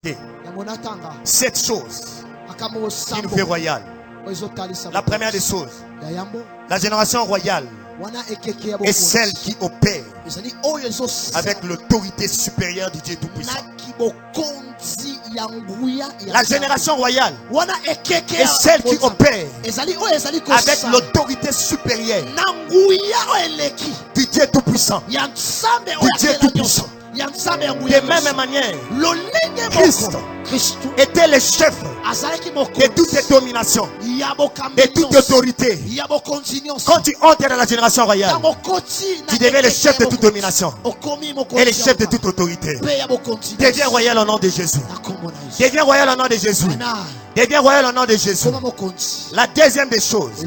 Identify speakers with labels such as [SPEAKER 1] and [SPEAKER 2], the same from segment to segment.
[SPEAKER 1] 7 choses qui nous fait royal. La première des choses, la génération royale est celle qui opère avec l'autorité supérieure du Dieu Tout-Puissant. La génération royale est celle qui opère avec l'autorité supérieure du Dieu Tout-Puissant. Du Dieu Tout-Puissant. De même manière, Christ était le chef de toutes les dominations, de toute autorité. Quand tu entres dans la génération royale, tu deviens le chef de toute domination et le chef de toute autorité. Deviens royal au nom de Jésus. Deviens royal au nom de Jésus. Deviens royal au nom de Jésus. La deuxième des choses,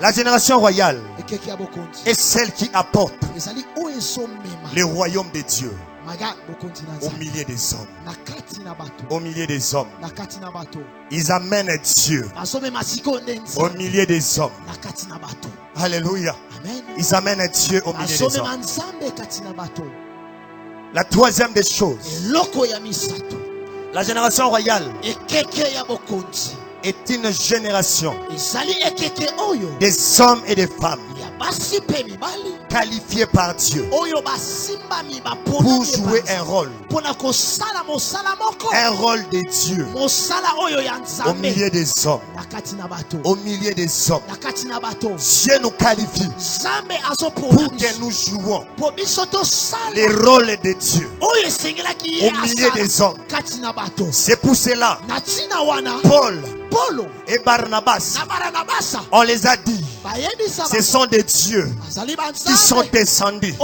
[SPEAKER 1] la génération royale est celle qui apporte le royaume de Dieu au milieu des hommes. Au milieu des hommes. Ils amènent Dieu au milieu des hommes. Alléluia. Ils amènent Dieu au milieu des hommes. La troisième des choses, la génération royale est une génération des hommes et des femmes qualifiés par Dieu pour jouer un rôle de Dieu au milieu des hommes. Au milieu des hommes, Dieu nous qualifie pour que nous jouons les rôles de Dieu au milieu des hommes. C'est pour cela Paul et Barnabas, on les a dit, ce sont des dieux qui sont descendus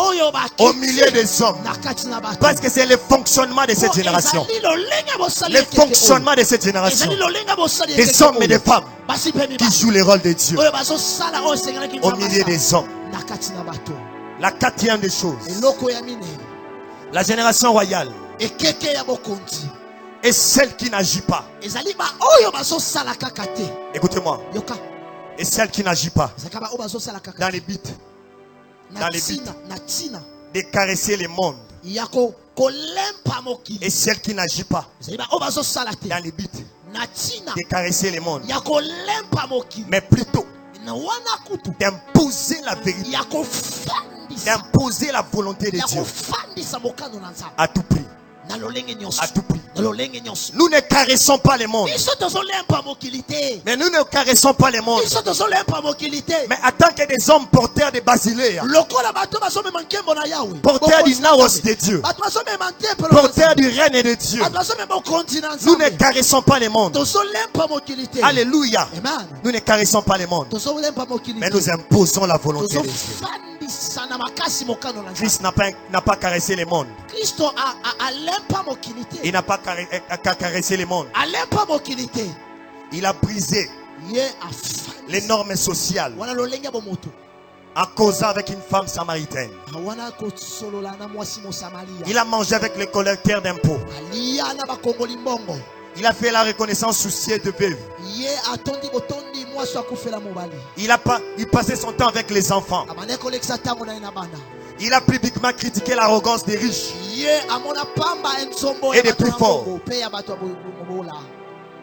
[SPEAKER 1] au milieu des hommes, parce que c'est le fonctionnement de cette génération. Le fonctionnement de cette génération, des hommes et des femmes qui jouent les rôles de Dieu au milieu des hommes. La quatrième des choses, la génération royale est celle qui n'agit pas. Écoutez-moi. Et celle qui n'agit pas dans les buts de caresser le monde. Et celle qui n'agit pas dans les buts de caresser le monde, mais plutôt d'imposer la vérité, d'imposer la volonté de Dieu à tout prix. À tout prix. Nous ne caressons pas le monde. Mais nous ne caressons pas le monde. Mais en tant que des hommes porteurs de basileia, porteurs du naos de Dieu, porteurs du règne de Dieu, nous ne caressons pas le monde. Alléluia. Nous ne caressons pas le monde, mais nous imposons la volonté de Dieu. Christ n'a pas caressé le monde. Il n'a pas caressé le monde. Il a brisé les normes sociales en causant avec une femme samaritaine. Il a mangé avec les collecteurs d'impôts. Il a fait la reconnaissance soucieuse de veuve. Il passait son temps avec les enfants. Il a publiquement critiqué l'arrogance des riches et des plus forts.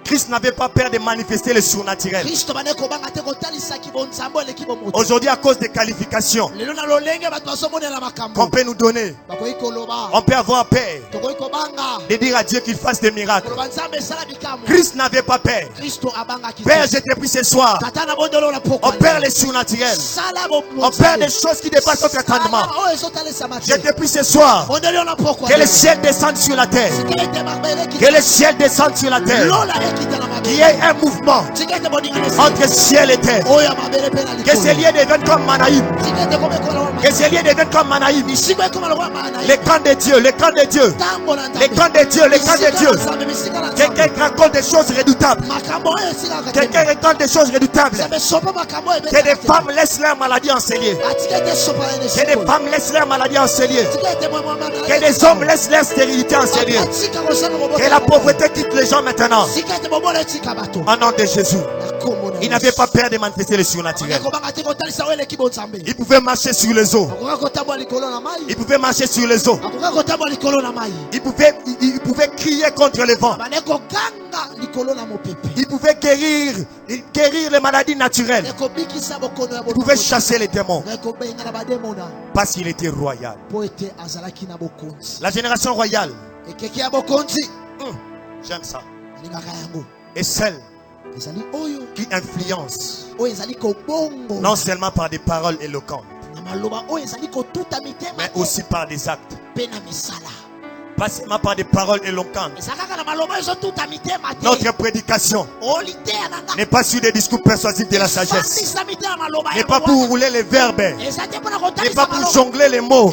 [SPEAKER 1] Christ n'avait pas peur de manifester le surnaturel. Aujourd'hui, à cause des qualifications qu'on peut nous donner, on peut avoir peur de dire à Dieu qu'il fasse des miracles. Christ n'avait pas peur. Père, je t'ai pris ce soir. On perd le surnaturel. On perd des choses qui dépassent notre entendement. Je t'ai pris ce soir. Que le ciel descende sur la terre. Que le ciel descende sur la terre. Qu'il y ait un mouvement entre ciel et terre. Que ces lieux deviennent comme Manaïm. Que ces lieux deviennent comme Manaïm. Le camp de Dieu, le camp de Dieu. Le camp de Dieu, le camp de Dieu. Quelqu'un raconte des choses redoutables. Quelqu'un raconte des choses redoutables. Que des femmes laissent leur maladie enseigner. Que des femmes laissent leur maladie enseigner. Que des hommes laissent leur stérilité enseigner. Que la pauvreté quitte les gens maintenant. Au nom de Jésus. Il n'avait pas peur de manifester le surnaturel. Il pouvait marcher sur les eaux. Il pouvait marcher sur les eaux. Il pouvait crier contre le vent. Il pouvait guérir les maladies naturelles. Il pouvait chasser les démons. Parce qu'il était royal. La génération royale. J'aime ça. Et celle qui influence non seulement par des paroles éloquentes, mais aussi par des actes. Pas seulement par des paroles éloquentes. Notre prédication n'est pas sur des discours persuasifs de la sagesse. N'est pas pour rouler les verbes. N'est pas pour jongler les mots.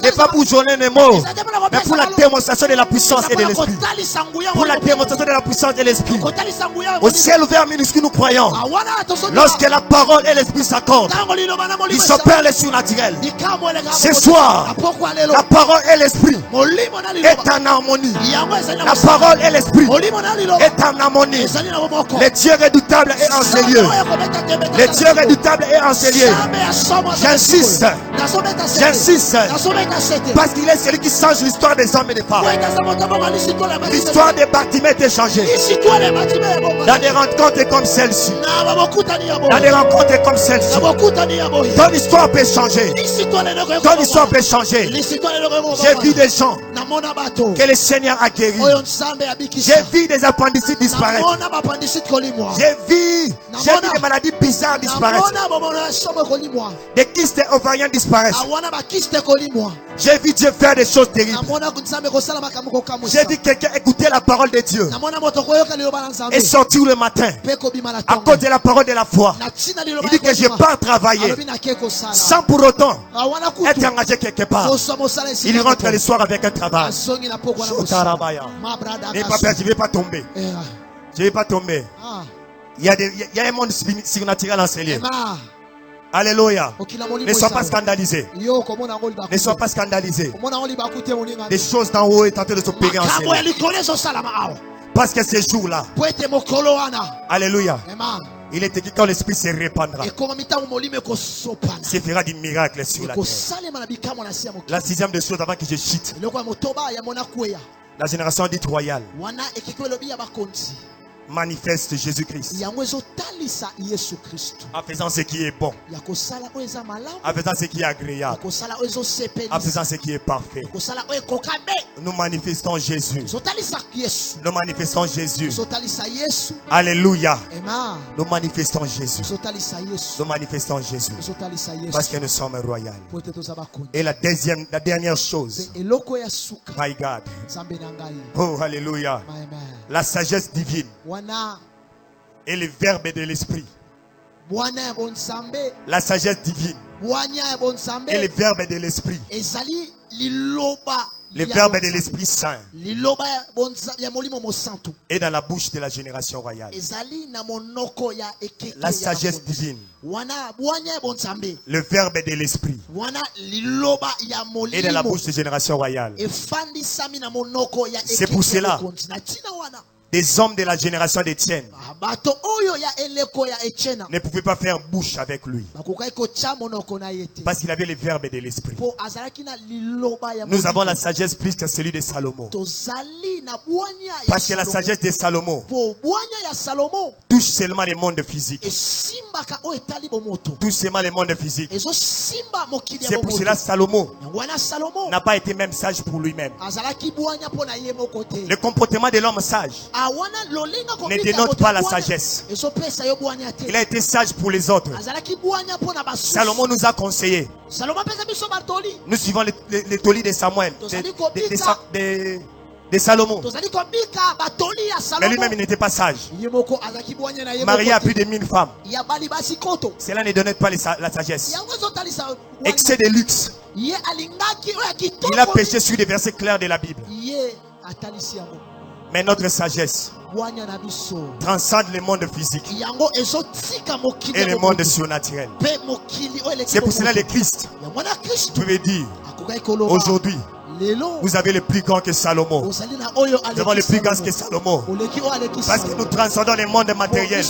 [SPEAKER 1] N'est pas pour jongler les mots. Mais pour la démonstration de la puissance et de l'esprit. Pour la démonstration de la puissance et de l'esprit. Au ciel ouvert minuscule nous croyons. Lorsque la parole et l'esprit s'accordent, ils s'opèrent les surnaturels. Ce soir, la parole et l'esprit est en harmonie. La parole et l'esprit est en harmonie. Le Dieu redoutable est en ces lieux. Le Dieu redoutable est en ces lieux. J'insiste. J'insiste. Parce qu'il est celui qui change l'histoire des hommes et des femmes. L'histoire des bâtiments est changée. Dans des rencontres comme celle-ci. Dans des rencontres comme celle-ci. Ton histoire peut changer. Ton histoire peut changer. J'ai vu des gens que le Seigneur a guéri. J'ai vu des appendicites disparaître. J'ai vu des maladies bizarres disparaître. Des kystes ovariens disparaissent. J'ai vu Dieu faire des choses terribles. J'ai vu quelqu'un écouter la parole de Dieu et sortir le matin à cause de la parole de la foi. Il dit que je pars travailler sans pour autant être engagé quelque part. Il rentre le soir avec un travail. Je ne vais pas tomber. Je ne vais pas tomber. Il y a un monde surnaturel en ces lieux. Alléluia. Ne sois pas scandalisé. Ne sois pas scandalisé. Des choses d'en haut est en train de s'opérer en ces lieux. Parce que ces jours-là, alléluia, il est écrit quand l'esprit se répandra, se fera des miracles sur la terre. La sixième des choses avant que je chute, la génération dite royale manifeste Jésus-Christ en faisant ce qui est bon, en faisant ce qui est agréable, en faisant ce qui est parfait. Nous manifestons Jésus. Nous manifestons Jésus. Alléluia. Nous manifestons Jésus. Nous manifestons Jésus parce que nous sommes royaux. Et la dernière chose, my God, oh alléluia, la sagesse divine et le verbe de l'esprit. La sagesse divine et le verbe de l'esprit. Le verbe de l'Esprit Saint est dans la bouche de la génération royale. La sagesse divine, le verbe de l'Esprit est dans la bouche de la génération royale. C'est pour cela des hommes de la génération d'Étienne ne pouvaient pas faire bouche avec lui parce qu'il avait le verbe de l'esprit. Nous avons la sagesse plus que celui de Salomon, parce que la sagesse de Salomon touche seulement le monde physique. Touche seulement le monde physique. C'est pour cela que Salomon n'a pas été même sage pour lui-même. Le comportement de l'homme sage ne dénote pas la sagesse. Il a été sage pour les autres. Salomon nous a conseillé. Nous suivons les tolis de Samuel, de Salomon. Mais lui-même il n'était pas sage. Marié à plus de 1000 femmes. Cela ne donnait pas la sagesse. Excès de luxe. Il a péché sur des versets clairs de la Bible. Mais notre sagesse transcende le monde physique et le monde surnaturel. C'est pour cela que le Christ pouvait dire aujourd'hui, vous avez le plus grand que Salomon. Nous avons le plus grand que Salomon. Parce que nous transcendons les mondes matériels.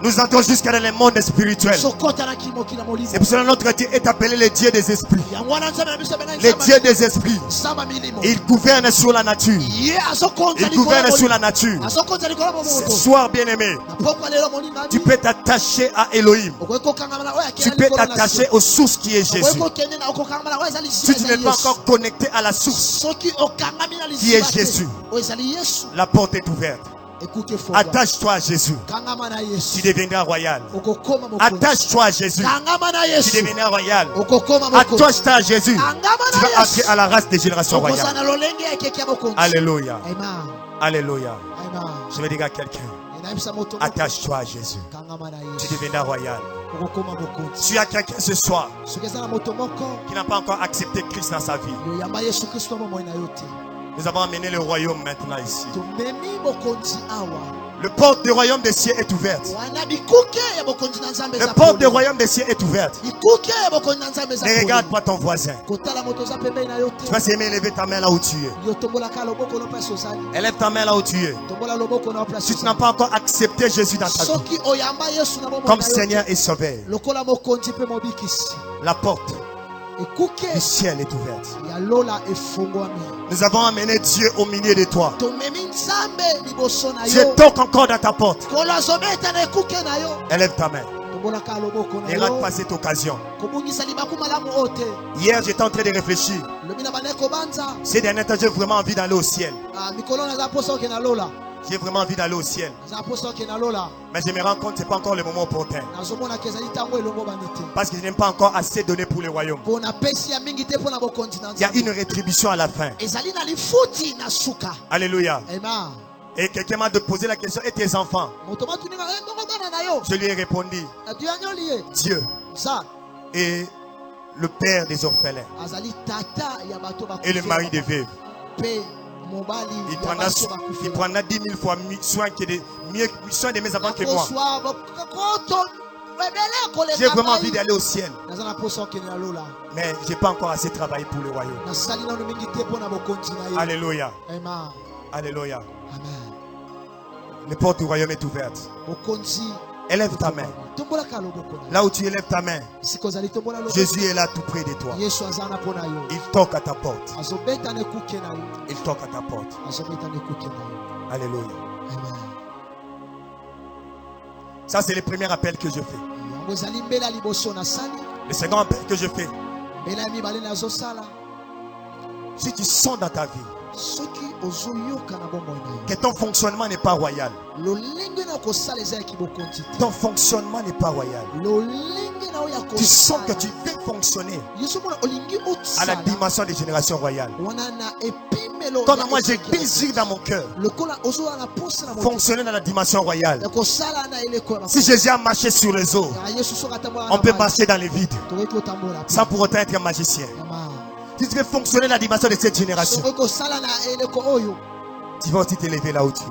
[SPEAKER 1] Nous entrons jusqu'à dans les mondes spirituels. C'est pour cela que notre Dieu est appelé le Dieu des esprits. Le Dieu des esprits. Il gouverne sur la nature. Il gouverne sur la nature. Ce soir, bien-aimé, tu peux t'attacher à Elohim. Tu peux t'attacher aux sources qui est Jésus. Si tu n'es pas encore connecté à la source qui est Jésus, la porte est ouverte. Attache-toi à Jésus, tu deviendras royal. Attache-toi à Jésus, tu deviendras royal. Attache-toi à Jésus, tu vas entrer à la race des générations royales. Alléluia. Alléluia. Je vais dire à quelqu'un, attache-toi à Jésus, tu deviendras royal. Tu as quelqu'un ce soir qui n'a pas encore accepté Christ dans sa vie. Nous avons amené le royaume maintenant ici. Le porte du royaume des cieux est ouverte. Le porte du royaume des cieux est ouverte. Ne regarde pas ton voisin. Tu vas aimer lever ta main là où tu es. Élève ta main là où tu es. Si tu n'as pas encore accepté Jésus dans ta vie comme Seigneur et Sauveur, la porte du ciel est ouverte. Nous avons amené Dieu au milieu de toi. Dieu toque encore dans ta porte. Élève ta main. Et rate pas cette occasion. Hier, j'étais en train de réfléchir. Ces derniers temps, j'ai vraiment envie d'aller au ciel. J'ai vraiment envie d'aller au ciel. Mais je me rends compte que ce n'est pas encore le moment opportun. Parce que je n'aime pas encore assez donné pour le royaume. Il y a une rétribution à la fin. Alléluia. Et quelqu'un m'a posé la question, et tes enfants? Je lui ai répondu, Dieu est le père des orphelins et le mari des veuves. Il prendra 10 000 fois soin de mes enfants que moi. J'ai vraiment envie d'aller au ciel. Mais je n'ai pas encore assez travaillé pour le royaume. Alléluia. Alléluia. Les portes du royaume est ouverte. Élève ta main. Là où tu élèves ta main, Jésus est là tout près de toi. Il toque à ta porte. Il toque à ta porte. Alléluia. Ça, c'est le premier appel que je fais. Le second appel que je fais. Si tu sens dans ta vie que ton fonctionnement n'est pas royal, ton fonctionnement n'est pas royal, tu sens que tu veux fonctionner à la dimension des générations royales. Comme moi, j'ai désir dans mon cœur fonctionner dans la dimension royale. Si Jésus a marché sur les eaux, on peut marcher dans les vides sans pour autant être un magicien. Si tu veux fonctionner dans la dimension de cette génération, tu vas aussi t'élever là où tu es.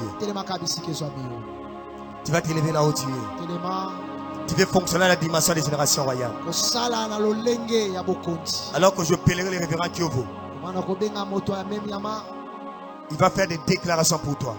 [SPEAKER 1] Tu vas t'élever là où tu es. Tu veux fonctionner dans la dimension des générations royales. Alors que je paierai le révérend Kyovo, il va faire des déclarations pour toi.